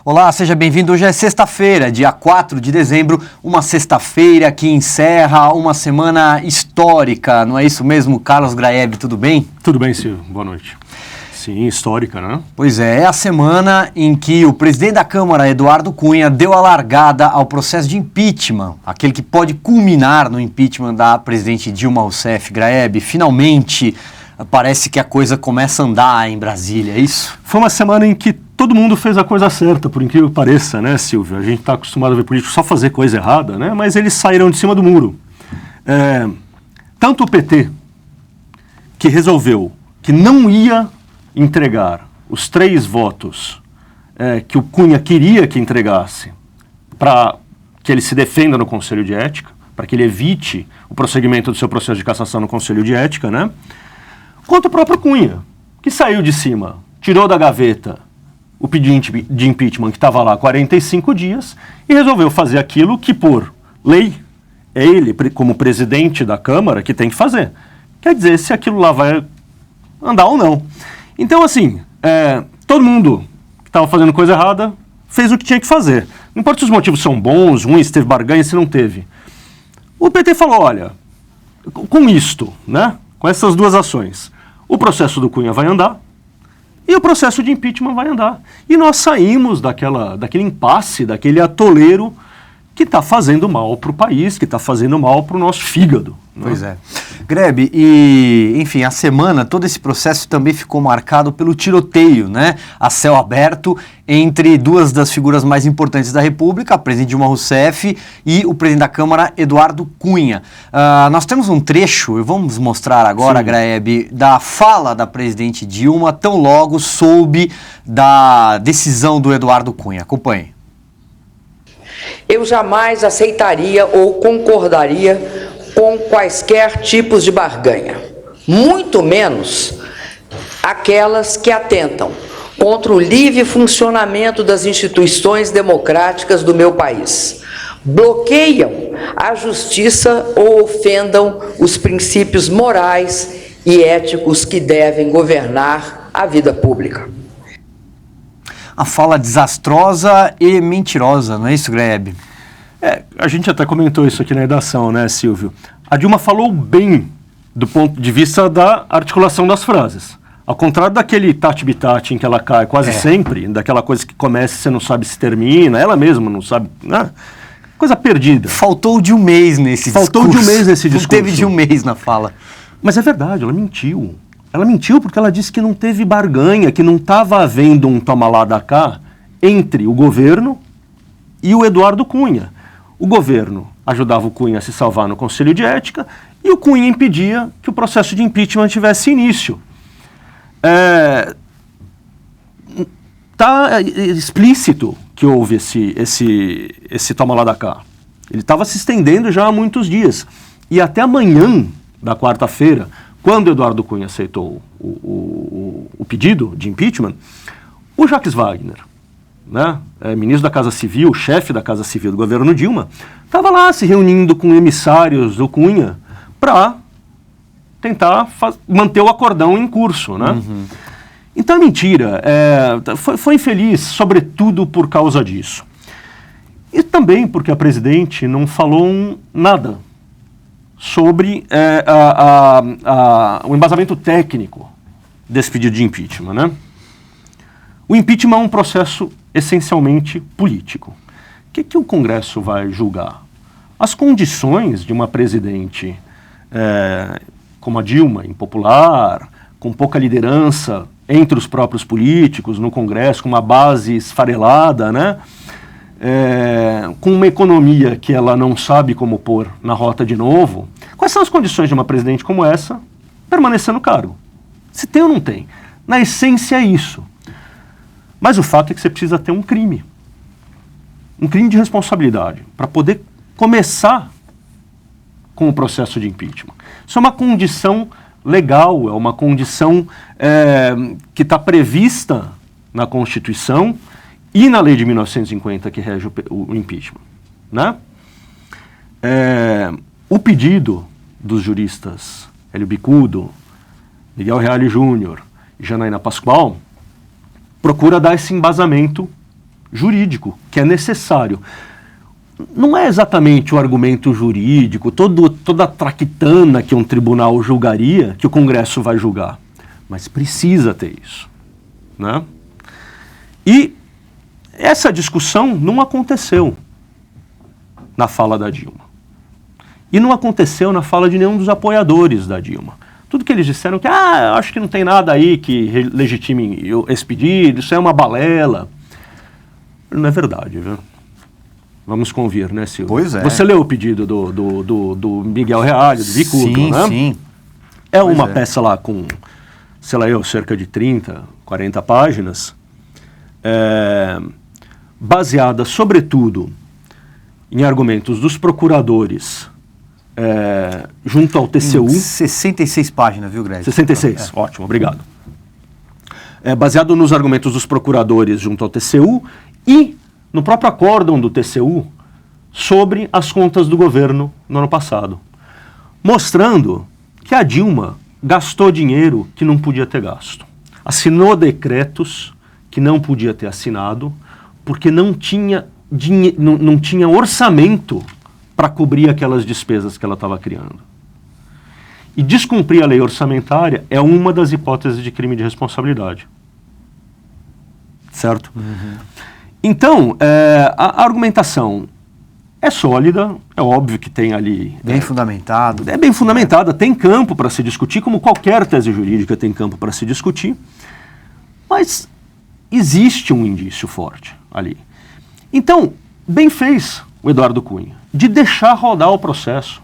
Olá, seja bem-vindo. Hoje é sexta-feira, dia 4 de dezembro, uma sexta-feira que encerra uma semana histórica, não é isso mesmo, Carlos Graeb, tudo bem? Tudo bem, Silvio. Boa noite. Sim, histórica, né? Pois é a semana em que o presidente da Câmara, Eduardo Cunha, deu a largada ao processo de impeachment, aquele que pode culminar no impeachment da presidente Dilma Rousseff. Graeb, finalmente parece que a coisa começa a andar em Brasília, é isso? Foi uma semana em que todo mundo fez a coisa certa, por incrível que pareça, né, Silvio? A gente está acostumado a ver políticos só fazer coisa errada, né? Mas eles saíram de cima do muro. Tanto o PT, que resolveu que não ia entregar os 3 votos que o Cunha queria que entregasse para que ele se defenda no Conselho de Ética, para que ele evite o prosseguimento do seu processo de cassação no Conselho de Ética, né? Quanto o próprio Cunha, que saiu de cima, tirou da gaveta o pedido de impeachment que estava lá há 45 dias e resolveu fazer aquilo que, por lei, é ele, como presidente da Câmara, que tem que fazer. Quer dizer, se aquilo lá vai andar ou não. Então, assim, todo mundo que estava fazendo coisa errada fez o que tinha que fazer. Não importa se os motivos são bons, ruins, se teve barganha, se não teve. O PT falou, olha, com isto, né, com essas 2 ações, o processo do Cunha vai andar e o processo de impeachment vai andar. E nós saímos daquele impasse, daquele atoleiro que está fazendo mal para o país, que está fazendo mal para o nosso fígado. Né? Pois é. Grebe, e, enfim, a semana, todo esse processo também ficou marcado pelo tiroteio, né? A céu aberto entre 2 das figuras mais importantes da República, a presidente Dilma Rousseff e o presidente da Câmara, Eduardo Cunha. Nós temos um trecho, e vamos mostrar agora, Graeb, da fala da presidente Dilma, tão logo soube da decisão do Eduardo Cunha. Acompanhe. Eu jamais aceitaria ou concordaria com quaisquer tipos de barganha, muito menos aquelas que atentam contra o livre funcionamento das instituições democráticas do meu país, bloqueiam a justiça ou ofendam os princípios morais e éticos que devem governar a vida pública. A fala desastrosa e mentirosa, não é isso, Graeb? A gente até comentou isso aqui na redação, né, Silvio? A Dilma falou bem do ponto de vista da articulação das frases. Ao contrário daquele tati-bitati em que ela cai quase sempre, daquela coisa que começa e você não sabe se termina, ela mesma não sabe, né? Coisa perdida. Faltou de um mês nesse discurso. Faltou de um mês nesse discurso. Não teve de um mês na fala. Mas é verdade, ela mentiu. Ela mentiu porque ela disse que não teve barganha, que não estava havendo um toma lá da cá entre o governo e o Eduardo Cunha. O governo ajudava o Cunha a se salvar no Conselho de Ética e o Cunha impedia que o processo de impeachment tivesse início. Está explícito que houve esse toma lá da cá. Ele estava se estendendo já há muitos dias. E até amanhã da quarta-feira, quando Eduardo Cunha aceitou o pedido de impeachment, o Jacques Wagner, né, ministro da Casa Civil, chefe da Casa Civil do governo Dilma, estava lá se reunindo com emissários do Cunha para tentar manter o acordão em curso. Né? Uhum. Então é mentira, foi infeliz, sobretudo por causa disso. E também porque a presidente não falou nada sobre o embasamento técnico desse pedido de impeachment. Né? O impeachment é um processo essencialmente político. O que o Congresso vai julgar? As condições de uma presidente como a Dilma, impopular, com pouca liderança entre os próprios políticos, no Congresso, com uma base esfarelada, né? Com uma economia que ela não sabe como pôr na rota de novo. Quais são as condições de uma presidente como essa permanecer no cargo? Se tem ou não tem? Na essência é isso. Mas o fato é que você precisa ter um crime de responsabilidade, para poder começar com o processo de impeachment. Isso é uma condição legal, é uma condição que está prevista na Constituição e na lei de 1950 que rege o impeachment. Né? O pedido dos juristas Hélio Bicudo, Miguel Reale Júnior e Janaína Pascoal procura dar esse embasamento jurídico, que é necessário. Não é exatamente o argumento jurídico, toda a traquitana que um tribunal julgaria, que o Congresso vai julgar. Mas precisa ter isso, né? E essa discussão não aconteceu na fala da Dilma. E não aconteceu na fala de nenhum dos apoiadores da Dilma. Tudo que eles disseram que, acho que não tem nada aí que legitime esse pedido, isso é uma balela. Não é verdade, viu? Vamos convir, né, Silvio? Pois é. Você leu o pedido do Miguel Reale, do Bicudo, né? Sim. É uma peça lá com, sei lá, cerca de 30, 40 páginas, baseada, sobretudo, em argumentos dos procuradores junto ao TCU. 66 páginas, viu, Greg? 66, ótimo, obrigado. Baseado nos argumentos dos procuradores junto ao TCU e no próprio acórdão do TCU sobre as contas do governo no ano passado, mostrando que a Dilma gastou dinheiro que não podia ter gasto. Assinou decretos que não podia ter assinado, porque não tinha orçamento para cobrir aquelas despesas que ela estava criando. E descumprir a lei orçamentária é uma das hipóteses de crime de responsabilidade. Certo? Uhum. Então, a argumentação é sólida, é óbvio que tem ali... Bem fundamentado. É bem fundamentada, tem campo para se discutir, como qualquer tese jurídica tem campo para se discutir, mas existe um indício forte ali. Então, bem fez o Eduardo Cunha de deixar rodar o processo.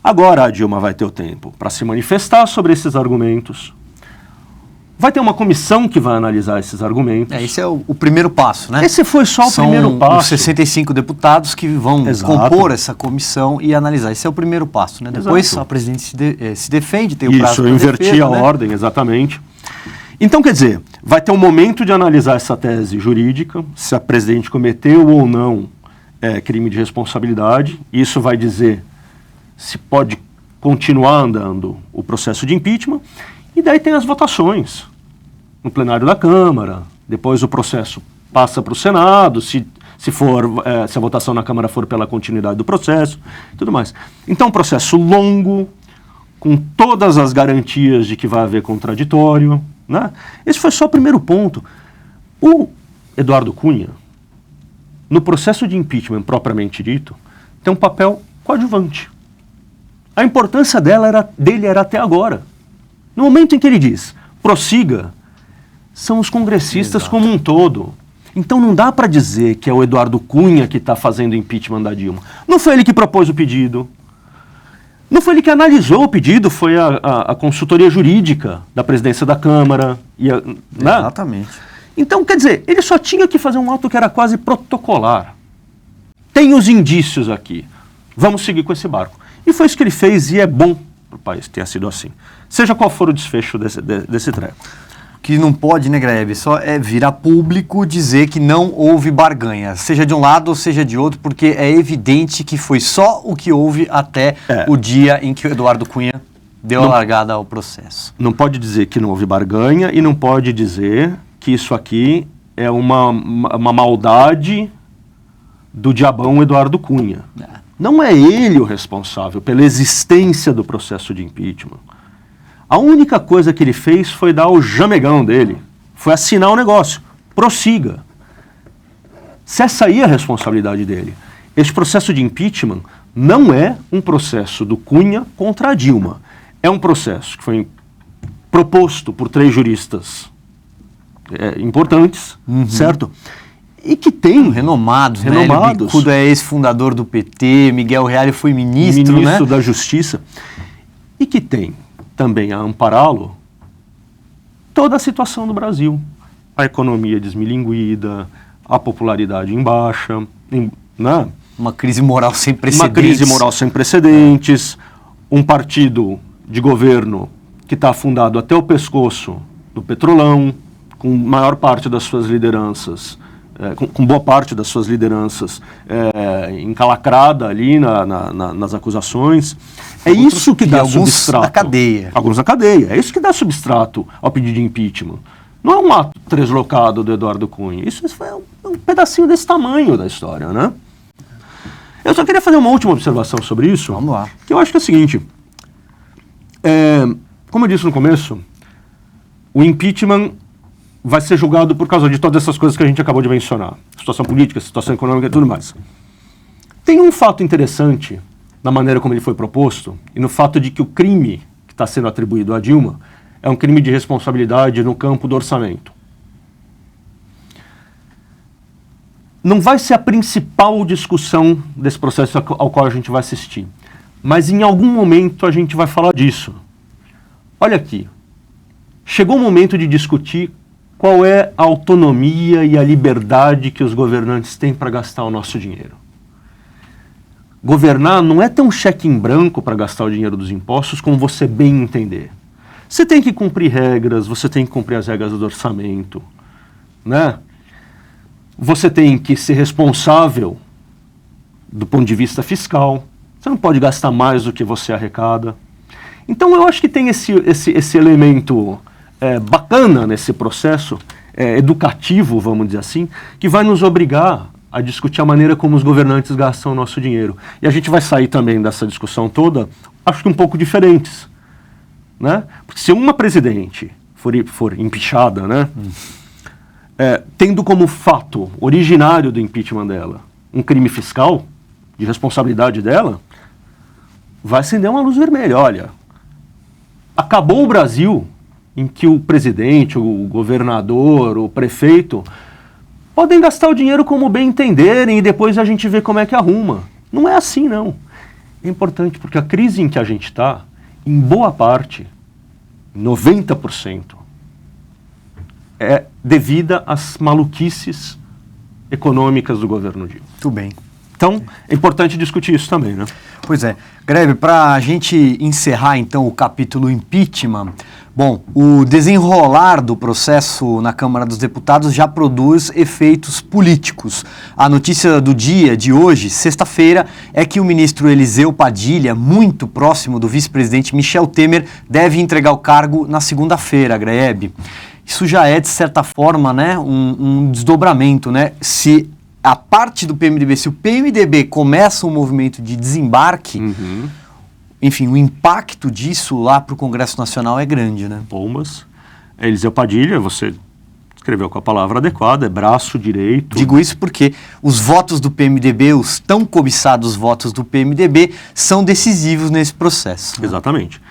Agora a Dilma vai ter o tempo para se manifestar sobre esses argumentos. Vai ter uma comissão que vai analisar esses argumentos. Esse é o primeiro passo, né? Esse foi só o primeiro passo. São os 65 deputados que vão compor essa comissão e analisar. Esse é o primeiro passo, né? Depois a presidente se defende, tem o prazo para defesa. Isso, eu inverti a ordem, exatamente. Então, quer dizer, vai ter um momento de analisar essa tese jurídica, se a presidente cometeu ou não crime de responsabilidade. Isso vai dizer se pode continuar andando o processo de impeachment. E daí tem as votações no plenário da Câmara, depois o processo passa para o Senado, se a votação na Câmara for pela continuidade do processo, tudo mais. Então, um processo longo, com todas as garantias de que vai haver contraditório, né? Esse foi só o primeiro ponto. O Eduardo Cunha, no processo de impeachment propriamente dito, tem um papel coadjuvante. A importância dele era até agora. No momento em que ele diz, prossiga, são os congressistas como um todo. Então não dá para dizer que é o Eduardo Cunha que está fazendo o impeachment da Dilma. Não foi ele que propôs o pedido. Não foi ele que analisou o pedido, foi a consultoria jurídica da presidência da Câmara. Né? Exatamente. Então, quer dizer, ele só tinha que fazer um ato que era quase protocolar. Tem os indícios aqui. Vamos seguir com esse barco. E foi isso que ele fez e é bom para o país que tenha sido assim. Seja qual for o desfecho desse treco. Que não pode, né, Grebe? Só é virar público dizer que não houve barganha, seja de um lado ou seja de outro, porque é evidente que foi só o que houve até o dia em que o Eduardo Cunha deu a largada ao processo. Não pode dizer que não houve barganha e não pode dizer que isso aqui é uma maldade do diabão Eduardo Cunha. Não é ele o responsável pela existência do processo de impeachment. A única coisa que ele fez foi dar o jamegão dele, foi assinar o negócio, prossiga. Se essa aí é a responsabilidade dele. Este processo de impeachment não é um processo do Cunha contra a Dilma. É um processo que foi proposto por 3 juristas importantes, certo? E que tem... Renomados, né? O Bicudo é ex-fundador do PT, Miguel Reale foi ministro, né? Da Justiça. E que tem também a ampará-lo toda a situação do Brasil. A economia desmilinguida, a popularidade em baixa, né? Uma crise moral sem precedentes. Uma crise moral sem precedentes, um partido de governo que está afundado até o pescoço no petrolão, com maior parte das suas lideranças, com boa parte das suas lideranças encalacrada ali nas acusações. É isso que dá substrato. Alguns na cadeia. Alguns na cadeia. É isso que dá substrato ao pedido de impeachment. Não é um ato translocado do Eduardo Cunha. Isso foi um pedacinho desse tamanho da história, né? Eu só queria fazer uma última observação sobre isso. Vamos lá. Que eu acho que é o seguinte. Como eu disse no começo, o impeachment vai ser julgado por causa de todas essas coisas que a gente acabou de mencionar. Situação política, situação econômica e tudo mais. Tem um fato interessante na maneira como ele foi proposto e no fato de que o crime que está sendo atribuído a Dilma é um crime de responsabilidade no campo do orçamento. Não vai ser a principal discussão desse processo ao qual a gente vai assistir, mas em algum momento a gente vai falar disso. Olha aqui, chegou o momento de discutir qual é a autonomia e a liberdade que os governantes têm para gastar o nosso dinheiro. Governar não é ter um cheque em branco para gastar o dinheiro dos impostos como você bem entender. Você tem que cumprir regras, você tem que cumprir as regras do orçamento, né? Você tem que ser responsável do ponto de vista fiscal. Você não pode gastar mais do que você arrecada. Então eu acho que tem esse elemento bacana nesse processo educativo, vamos dizer assim, que vai nos obrigar a discutir a maneira como os governantes gastam o nosso dinheiro. E a gente vai sair também dessa discussão toda, acho que um pouco diferentes, né? Porque se uma presidente for impeachada, né, tendo como fato originário do impeachment dela um crime fiscal, de responsabilidade dela, vai acender uma luz vermelha. Olha, acabou o Brasil em que o presidente, o governador, o prefeito podem gastar o dinheiro como bem entenderem e depois a gente vê como é que arruma. Não é assim, não. É importante porque a crise em que a gente está, em boa parte, 90%, é devida às maluquices econômicas do governo Dilma. Muito bem. Então, é importante discutir isso também, né? Pois é. Greve, para a gente encerrar, então, o capítulo impeachment, bom, o desenrolar do processo na Câmara dos Deputados já produz efeitos políticos. A notícia do dia de hoje, sexta-feira, é que o ministro Eliseu Padilha, muito próximo do vice-presidente Michel Temer, deve entregar o cargo na segunda-feira, Greve. Isso já é, de certa forma, né, um desdobramento, né? Se a parte do PMDB, se o PMDB começa um movimento de desembarque, enfim, o impacto disso lá para o Congresso Nacional é grande, né? Pombas. Eliseu Padilha, você escreveu com a palavra adequada, é braço direito. Digo isso porque os votos do PMDB, os tão cobiçados votos do PMDB, são decisivos nesse processo. Né? Exatamente.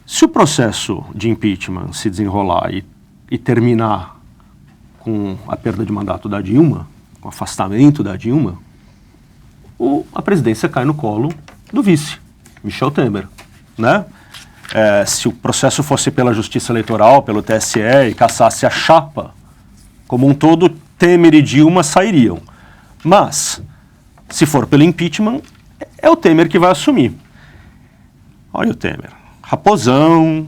Se o processo de impeachment se desenrolar e terminar com a perda de mandato da Dilma, com o afastamento da Dilma, a presidência cai no colo do vice, Michel Temer, né? Se o processo fosse pela Justiça Eleitoral, pelo TSE e caçasse a chapa como um todo, Temer e Dilma sairiam. Mas, se for pelo impeachment, é o Temer que vai assumir. Olha o Temer, raposão,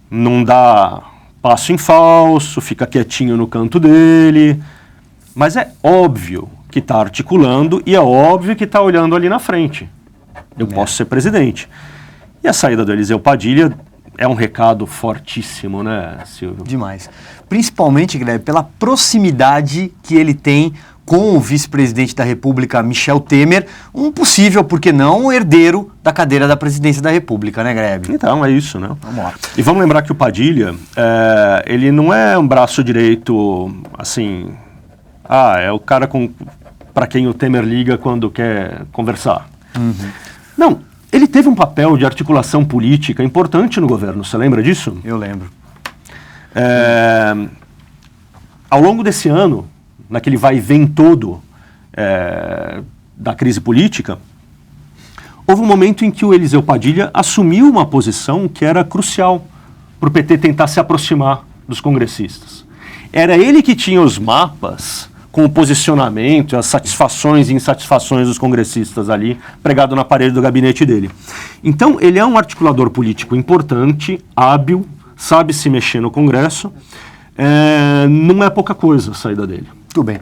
não dá passo em falso, fica quietinho no canto dele, mas é óbvio que está articulando e é óbvio que está olhando ali na frente. Eu posso ser presidente. E a saída do Eliseu Padilha é um recado fortíssimo, né, Silvio? Demais. Principalmente, Greve, pela proximidade que ele tem com o vice-presidente da República, Michel Temer, um possível, por que não, herdeiro da cadeira da presidência da República, né, Greve? Então, é isso, né? Vamos lá. E vamos lembrar que o Padilha, ele não é um braço direito, assim... é o cara para quem o Temer liga quando quer conversar. Não, ele teve um papel de articulação política importante no governo, você lembra disso? Eu lembro. Ao longo desse ano, naquele vai e vem todo da crise política, houve um momento em que o Eliseu Padilha assumiu uma posição que era crucial para o PT tentar se aproximar dos congressistas. Era ele que tinha os mapas com o posicionamento, as satisfações e insatisfações dos congressistas ali, pregado na parede do gabinete dele. Então, ele é um articulador político importante, hábil, sabe se mexer no Congresso, não é pouca coisa a saída dele. Tudo bem.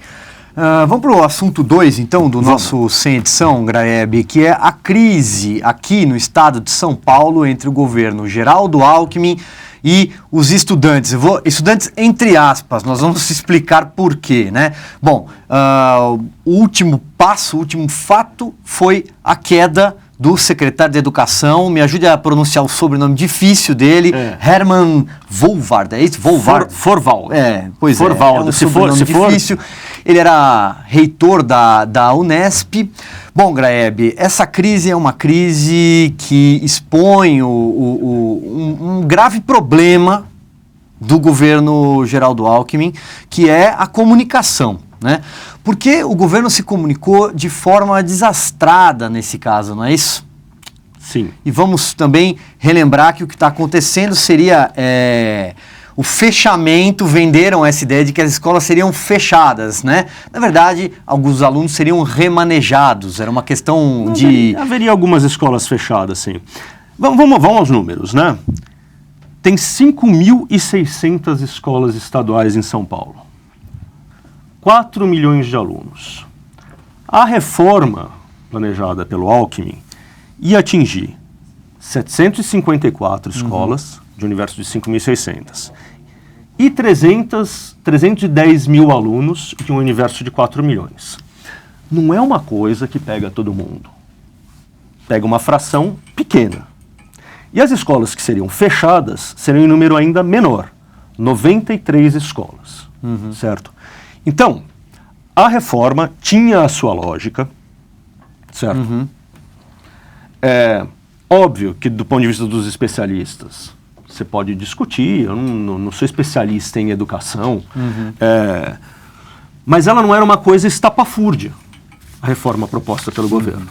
Vamos para o assunto 2, então, do nosso Sem Edição, Graeb, que é a crise aqui no estado de São Paulo entre o governo Geraldo Alckmin e os estudantes. Estudantes entre aspas, nós vamos explicar por quê, né? Bom, o último passo, o último fato foi a queda do secretário de Educação, me ajude a pronunciar o sobrenome difícil dele, Herman Vollvard, é isso? Vollvard? Forval. Pois Forvaldo, é um sobrenome difícil. Ele era reitor da Unesp. Bom, Graeb, essa crise é uma crise que expõe um grave problema do governo Geraldo Alckmin, que é a comunicação, né? Porque o governo se comunicou de forma desastrada nesse caso, não é isso? Sim. E vamos também relembrar que o que está acontecendo seria o fechamento, venderam essa ideia de que as escolas seriam fechadas, né? Na verdade, alguns alunos seriam remanejados, era uma questão de... Haveria algumas escolas fechadas, sim. Vamos aos números, né? Tem 5.600 escolas estaduais em São Paulo. 4 milhões de alunos. A reforma planejada pelo Alckmin ia atingir 754 escolas, de um universo de 5.600, e 310 mil alunos de um universo de 4 milhões. Não é uma coisa que pega todo mundo. Pega uma fração pequena. E as escolas que seriam fechadas seriam em número ainda menor, 93 escolas, certo? Então, a reforma tinha a sua lógica, certo? É óbvio que, do ponto de vista dos especialistas, você pode discutir, eu não sou especialista em educação, mas ela não era uma coisa estapafúrdia, a reforma proposta pelo governo.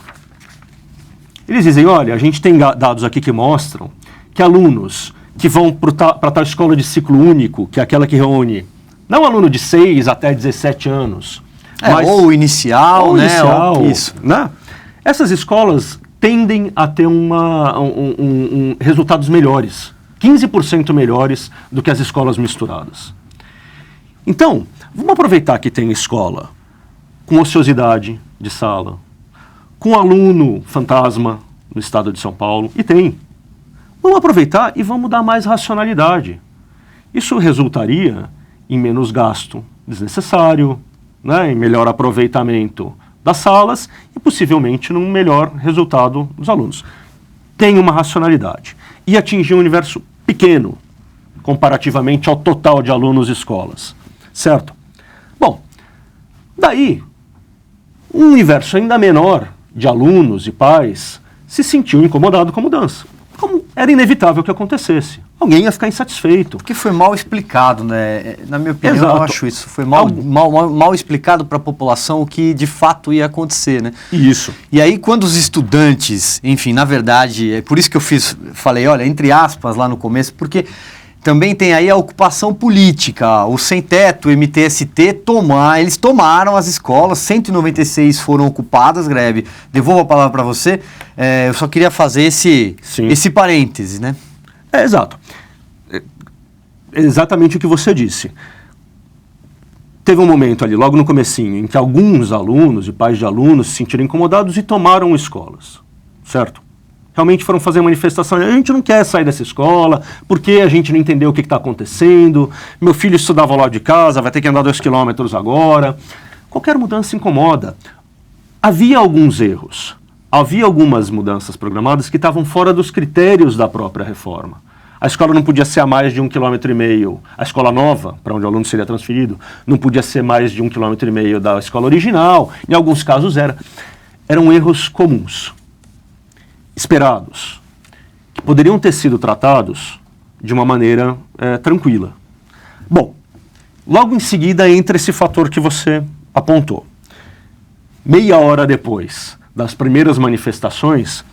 Eles dizem, olha, a gente tem dados aqui que mostram que alunos que vão para tal escola de ciclo único, que é aquela que reúne, não aluno de 6 até 17 anos, mas, ou inicial, né? Inicial, isso. Né? Essas escolas tendem a ter resultados melhores, 15% melhores do que as escolas misturadas. Então, vamos aproveitar que tem escola com ociosidade de sala, com aluno fantasma no estado de São Paulo, e tem. Vamos aproveitar e vamos dar mais racionalidade. Isso resultaria em menos gasto desnecessário, né, em melhor aproveitamento das salas e possivelmente num melhor resultado dos alunos. Tem uma racionalidade. E atingir um universo pequeno, comparativamente ao total de alunos e escolas. Certo? Bom, daí, um universo ainda menor de alunos e pais se sentiu incomodado com a mudança. Como era inevitável que acontecesse. Alguém ia ficar insatisfeito. Porque foi mal explicado, né? Na minha opinião, Exato. eu acho isso. Foi mal explicado para a população o que de fato ia acontecer, né? Isso. E aí, quando os estudantes, enfim, na verdade, é por isso que eu falei, olha, entre aspas, lá no começo, porque também tem aí a ocupação política. O Sem-Teto, o MTST, eles tomaram as escolas, 196 foram ocupadas, Grebe. Devolvo a palavra para você. Eu só queria fazer esse parêntese, né? Exato. Exatamente o que você disse. Teve um momento ali, logo no comecinho, em que alguns alunos e pais de alunos se sentiram incomodados e tomaram escolas, certo? Realmente foram fazer manifestação, a gente não quer sair dessa escola, porque a gente não entendeu o que está acontecendo, meu filho estudava lá de casa, vai ter que andar 2 quilômetros agora. Qualquer mudança incomoda. Havia alguns erros, havia algumas mudanças programadas que estavam fora dos critérios da própria reforma. A escola não podia ser a mais de 1,5 km, a escola nova, para onde o aluno seria transferido, não podia ser mais de 1,5 km da escola original, em alguns casos eram erros comuns, esperados, que poderiam ter sido tratados de uma maneira tranquila. Bom, logo em seguida entra esse fator que você apontou. Meia hora depois das primeiras manifestações,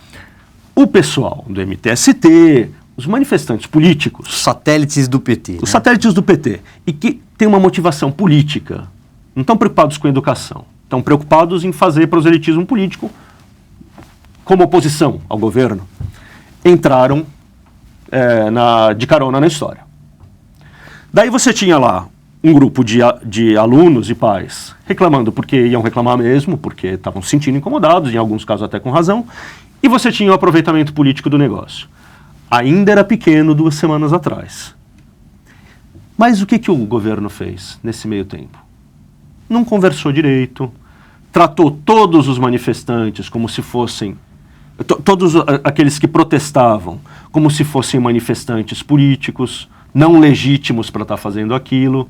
o pessoal do MTST, os manifestantes políticos... Os satélites do PT. Os satélites do PT, e que têm uma motivação política, não estão preocupados com a educação, estão preocupados em fazer proselitismo político como oposição ao governo, entraram de carona na história. Daí você tinha lá um grupo de alunos e pais reclamando, porque iam reclamar mesmo, porque estavam se sentindo incomodados, em alguns casos até com razão, e você tinha o aproveitamento político do negócio. ainda era pequeno 2 semanas atrás. Mas o que o governo fez nesse meio tempo? Não conversou direito, tratou todos os manifestantes como se fossem, todos aqueles que protestavam, como se fossem manifestantes políticos, não legítimos para estar fazendo aquilo.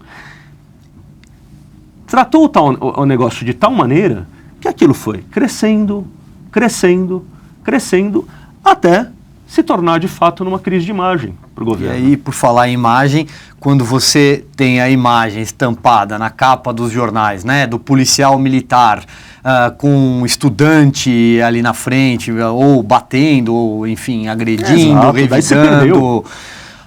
Tratou o negócio de tal maneira que aquilo foi crescendo, até se tornar de fato numa crise de imagem para o governo. E aí, por falar em imagem, quando você tem a imagem estampada na capa dos jornais, né, do policial militar com um estudante ali na frente, ou batendo, ou enfim, agredindo, revidando.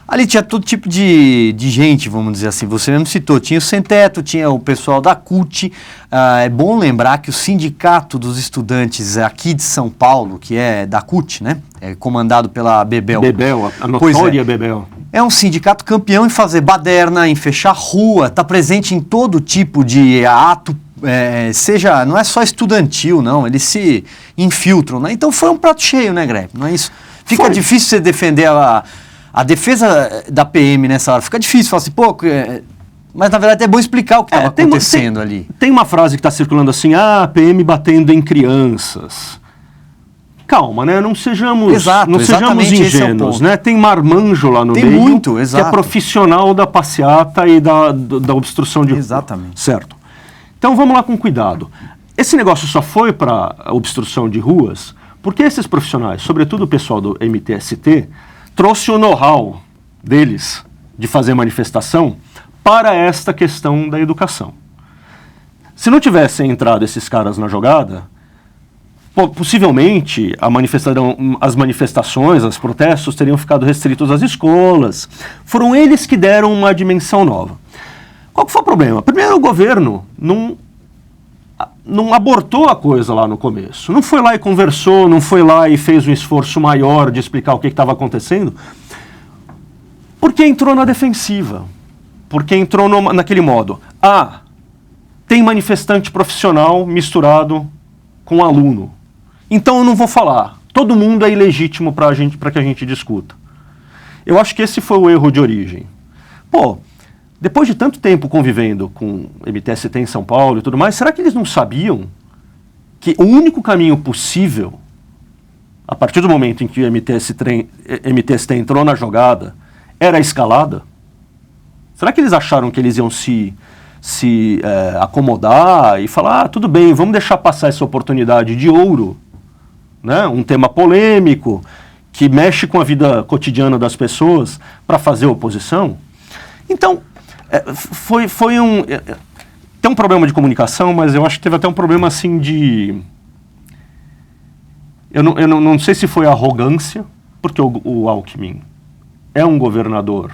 Ali tinha todo tipo de gente, vamos dizer assim. Você mesmo citou, tinha o Sem Teto, tinha o pessoal da CUT. É bom lembrar que o Sindicato dos Estudantes aqui de São Paulo, que é da CUT, né? É comandado pela Bebel. Bebel, a notória Bebel. É um sindicato campeão em fazer baderna, em fechar rua, está presente em todo tipo de ato, seja, não é só estudantil, não, eles se infiltram, né? Então foi um prato cheio, né, Greg? Não é isso? Fica difícil você defender a defesa da PM nessa hora, fica difícil, falar assim, pô, mas na verdade é bom explicar o que estava acontecendo ali. Tem uma frase que está circulando assim, PM batendo em crianças. Calma, né? Não sejamos ingênuos, né? Tem marmanjo lá no meio, muito, que é profissional da passeata e da obstrução de rua. Exatamente. Certo. Então vamos lá com cuidado. Esse negócio só foi para obstrução de ruas porque esses profissionais, sobretudo o pessoal do MTST, trouxe o know-how deles de fazer manifestação para esta questão da educação. Se não tivessem entrado esses caras na jogada, possivelmente as manifestações, os protestos teriam ficado restritos às escolas. Foram eles que deram uma dimensão nova. Qual que foi o problema? Primeiro, o governo não abortou a coisa lá no começo. Não foi lá e conversou, não foi lá e fez um esforço maior de explicar o que estava acontecendo, porque entrou na defensiva. Porque entrou naquele modo. Tem manifestante profissional misturado com aluno. Então eu não vou falar. Todo mundo é ilegítimo para que a gente discuta. Eu acho que esse foi o erro de origem. Depois de tanto tempo convivendo com MTST em São Paulo e tudo mais, será que eles não sabiam que o único caminho possível, a partir do momento em que o MTST entrou na jogada, era a escalada? Será que eles acharam que eles iam se acomodar e falar, tudo bem, vamos deixar passar essa oportunidade de ouro, né? Um tema polêmico, que mexe com a vida cotidiana das pessoas, para fazer oposição? Então, tem um problema de comunicação, mas eu acho que teve até um problema assim de... Eu não sei se foi arrogância, porque o Alckmin é um governador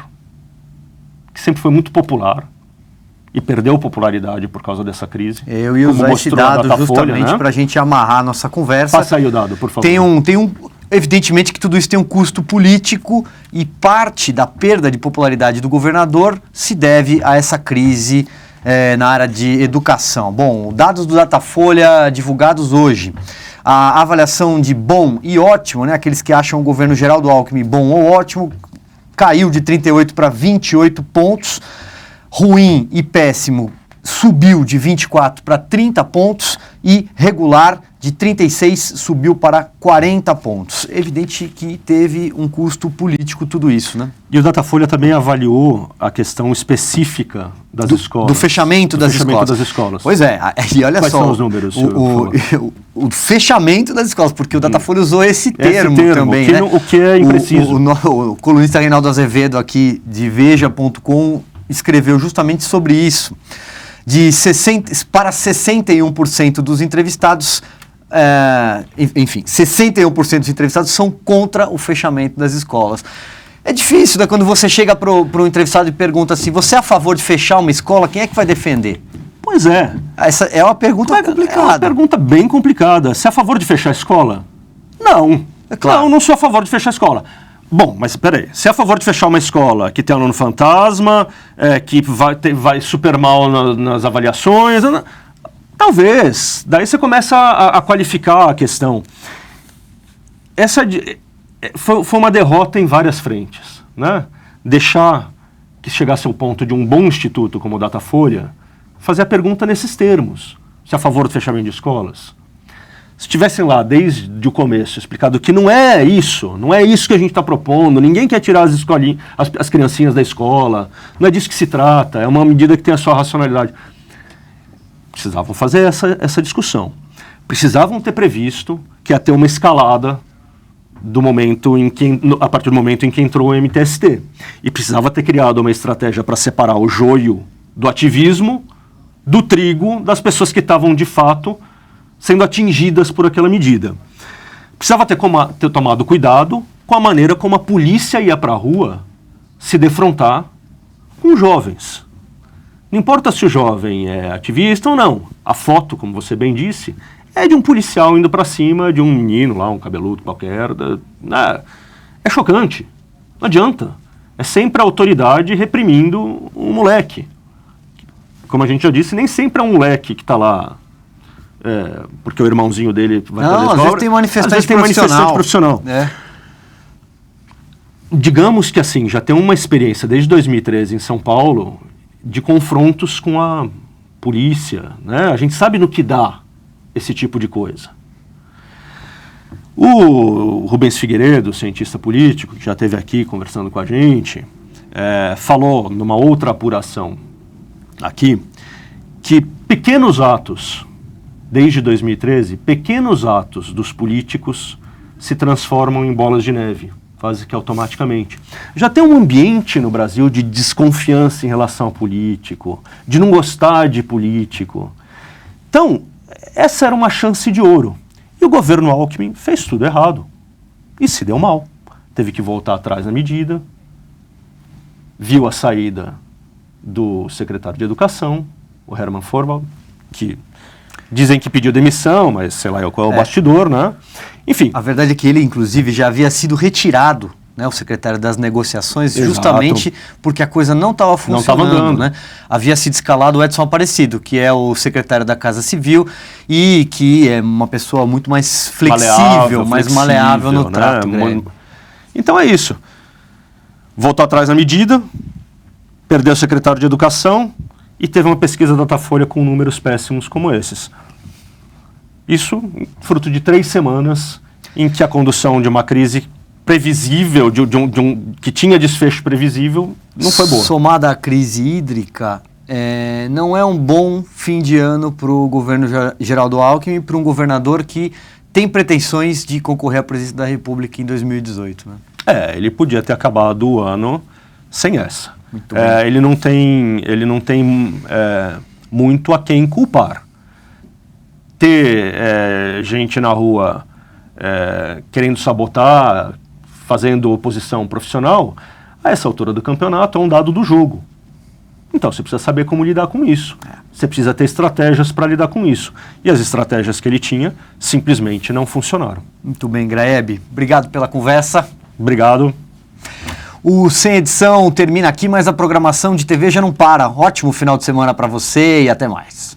que sempre foi muito popular e perdeu popularidade por causa dessa crise. Eu ia usar esse dado justamente, né, para a gente amarrar a nossa conversa. Passa aí o dado, por favor. Evidentemente que tudo isso tem um custo político e parte da perda de popularidade do governador se deve a essa crise na área de educação. Bom, dados do Datafolha divulgados hoje. A avaliação de bom e ótimo, né, aqueles que acham o governo geral do Alckmin bom ou ótimo, caiu de 38 para 28 pontos. Ruim e péssimo subiu de 24 para 30 pontos e regular de 36 subiu para 40 pontos. Evidente que teve um custo político tudo isso, né? E o Datafolha também avaliou a questão específica das escolas. Do fechamento das escolas. Pois é, e olha Quais só. São os números, o fechamento das escolas, porque o Datafolha usou esse termo também, né? O que é impreciso. O colunista Reinaldo Azevedo aqui de Veja.com escreveu justamente sobre isso. Para 61% dos entrevistados, 61% dos entrevistados são contra o fechamento das escolas. É difícil, né, quando você chega para o entrevistado e pergunta assim, você é a favor de fechar uma escola, quem é que vai defender? Pois é. Essa é uma pergunta complicada. É uma pergunta bem complicada. Você é a favor de fechar a escola? Não. É claro. Não sou a favor de fechar a escola. Bom, mas peraí, se é a favor de fechar uma escola que tem aluno fantasma, que vai super mal nas avaliações, Talvez. Daí você começa a qualificar a questão. foi uma derrota em várias frentes, né? Deixar que chegasse ao ponto de um bom instituto como o Datafolha fazer a pergunta nesses termos, se é a favor do fechamento de escolas. Se tivessem lá desde o começo explicado que não é isso que a gente está propondo, ninguém quer tirar as criancinhas da escola, não é disso que se trata, é uma medida que tem a sua racionalidade. Precisavam fazer essa discussão. Precisavam ter previsto que ia ter uma escalada a partir do momento em que entrou o MTST. E precisava ter criado uma estratégia para separar o joio do ativismo do trigo das pessoas que estavam, de fato, sendo atingidas por aquela medida. Precisava ter tomado cuidado com a maneira como a polícia ia para a rua se defrontar com jovens. Não importa se o jovem é ativista ou não. A foto, como você bem disse, é de um policial indo para cima de um menino lá, um cabeludo qualquer. É chocante. Não adianta. É sempre a autoridade reprimindo um moleque. Como a gente já disse, nem sempre é um moleque que está lá porque o irmãozinho dele vai fazer às vezes tem manifestante profissional. Digamos que assim, já tem uma experiência desde 2013 em São Paulo de confrontos com a polícia, né? A gente sabe no que dá esse tipo de coisa. O Rubens Figueiredo, cientista político, que já esteve aqui conversando com a gente, falou numa outra apuração aqui que pequenos atos, desde 2013, pequenos atos dos políticos se transformam em bolas de neve, quase que automaticamente. Já tem um ambiente no Brasil de desconfiança em relação ao político, de não gostar de político. Então, essa era uma chance de ouro. E o governo Alckmin fez tudo errado. E se deu mal. Teve que voltar atrás na medida, viu a saída do secretário de Educação, o Hermann Forwald, que dizem que pediu demissão, mas sei lá qual é o bastidor, né? Enfim. A verdade é que ele, inclusive, já havia sido retirado, né, o secretário das negociações, Exato. Justamente porque a coisa não estava funcionando. Não estava andando. Né? Havia sido escalado o Edson Aparecido, que é o secretário da Casa Civil e que é uma pessoa muito mais flexível, mais maleável no trato. Né? Então é isso. Voltou atrás na medida, perdeu o secretário de Educação e teve uma pesquisa da Datafolha com números péssimos como esses. Isso fruto de 3 semanas em que a condução de uma crise previsível, que tinha desfecho previsível, não foi boa. Somada à crise hídrica, não é um bom fim de ano para o governo Geraldo Alckmin, para um governador que tem pretensões de concorrer à presidência da República em 2018. Né? Ele podia ter acabado o ano sem essa. Ele não tem muito a quem culpar. Ter gente na rua querendo sabotar, fazendo oposição profissional, a essa altura do campeonato é um dado do jogo. Então você precisa saber como lidar com isso. Você precisa ter estratégias para lidar com isso. E as estratégias que ele tinha simplesmente não funcionaram. Muito bem, Graeb. Obrigado pela conversa. Obrigado. O Sem Edição termina aqui, mas a programação de TV já não para. Ótimo final de semana para você e até mais.